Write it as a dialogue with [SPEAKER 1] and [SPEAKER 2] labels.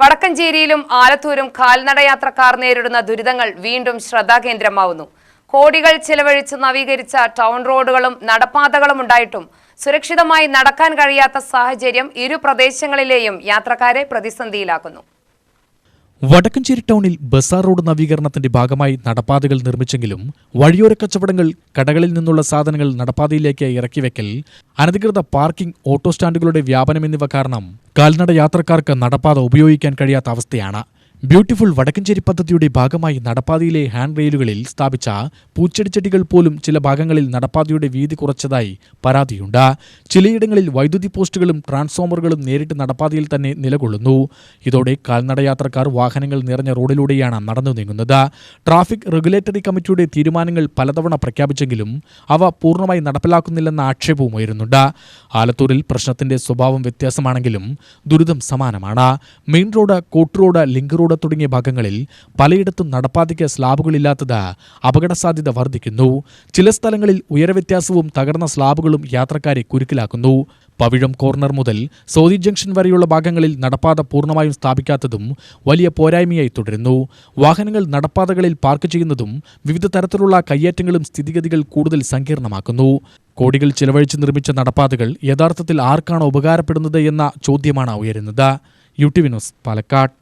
[SPEAKER 1] വടക്കഞ്ചേരിയിലും ആലത്തൂരും കാൽനടയാത്രക്കാർ നേരിടുന്ന ദുരിതങ്ങൾ വീണ്ടും ശ്രദ്ധാകേന്ദ്രമാവുന്നു. കോടികൾ ചെലവഴിച്ച് നവീകരിച്ച ടൗൺ റോഡുകളും നടപ്പാതകളും ഉണ്ടായിട്ടും സുരക്ഷിതമായി നടക്കാൻ കഴിയാത്ത സാഹചര്യം ഇരു പ്രദേശങ്ങളിലെയും യാത്രക്കാരെ പ്രതിസന്ധിയിലാക്കുന്നു.
[SPEAKER 2] വടക്കഞ്ചേരി ടൗണിൽ ബസാർ റോഡ് നവീകരണത്തിന്റെ ഭാഗമായി നടപ്പാതകൾ നിർമ്മിച്ചെങ്കിലും വഴിയോര കച്ചവടങ്ങൾ, കടകളിൽ നിന്നുള്ള സാധനങ്ങൾ നടപ്പാതയിലേക്ക് ഇറക്കിവെക്കൽ, അനധികൃത പാർക്കിംഗ്, ഓട്ടോ സ്റ്റാൻഡുകളുടെ വ്യാപനം എന്നിവ കാരണം കാൽനട യാത്രക്കാർക്ക് നടപ്പാത ഉപയോഗിക്കാൻ കഴിയാത്ത അവസ്ഥയാണ്. ബ്യൂട്ടിഫുൾ വടക്കഞ്ചേരി പദ്ധതിയുടെ ഭാഗമായി നടപ്പാതയിലെ ഹാൻഡ് റെയിലുകളിൽ സ്ഥാപിച്ച പൂച്ചെടിച്ചെടികൾ പോലും ചില ഭാഗങ്ങളിൽ നടപ്പാതയുടെ വീതി കുറച്ചതായി പരാതിയുണ്ട്. ചിലയിടങ്ങളിൽ വൈദ്യുതി പോസ്റ്റുകളും ട്രാൻസ്ഫോമറുകളും നേരിട്ട് നടപ്പാതയിൽ തന്നെ നിലകൊള്ളുന്നു. ഇതോടെ കാൽനടയാത്രക്കാർ വാഹനങ്ങൾ നിറഞ്ഞ റോഡിലൂടെയാണ് നടന്നു നീങ്ങുന്നത്. ട്രാഫിക് റെഗുലേറ്ററി കമ്മിറ്റിയുടെ തീരുമാനങ്ങൾ പലതവണ പ്രഖ്യാപിച്ചെങ്കിലും അവ പൂർണ്ണമായി നടപ്പിലാക്കുന്നില്ലെന്ന ആക്ഷേപവും ഉയരുന്നുണ്ട്. ആലത്തൂരിൽ പ്രശ്നത്തിന്റെ സ്വഭാവം വ്യത്യാസമാണെങ്കിലും ദുരിതം സമാനമാണ്. Main road, court road, link road തുടങ്ങിയ ഭാഗങ്ങളിൽ പലയിടത്തും നടപ്പാതയ്ക്ക് സ്ലാബുകളില്ലാത്തത് അപകട സാധ്യത വർദ്ധിക്കുന്നു. ചില സ്ഥലങ്ങളിൽ ഉയരവ്യത്യാസവും തകർന്ന സ്ലാബുകളും യാത്രക്കാരെ കുരുക്കിലാക്കുന്നു. പവിഴം കോർണർ മുതൽ സൗദി ജംഗ്ഷൻ വരെയുള്ള ഭാഗങ്ങളിൽ നടപ്പാത പൂർണ്ണമായും സ്ഥാപിക്കാത്തതും വലിയ പോരായ്മയായി തുടരുന്നു. വാഹനങ്ങൾ നടപ്പാതകളിൽ പാർക്ക് ചെയ്യുന്നതും വിവിധ തരത്തിലുള്ള കയ്യേറ്റങ്ങളും സ്ഥിതിഗതികൾ കൂടുതൽ സങ്കീർണമാക്കുന്നു. കോടികൾ ചിലവഴിച്ച് നിർമ്മിച്ച നടപ്പാതകൾ യഥാർത്ഥത്തിൽ ആർക്കാണ് ഉപകാരപ്പെടുന്നത് എന്ന ചോദ്യമാണ് ഉയരുന്നത്. UTV news, Palakkad.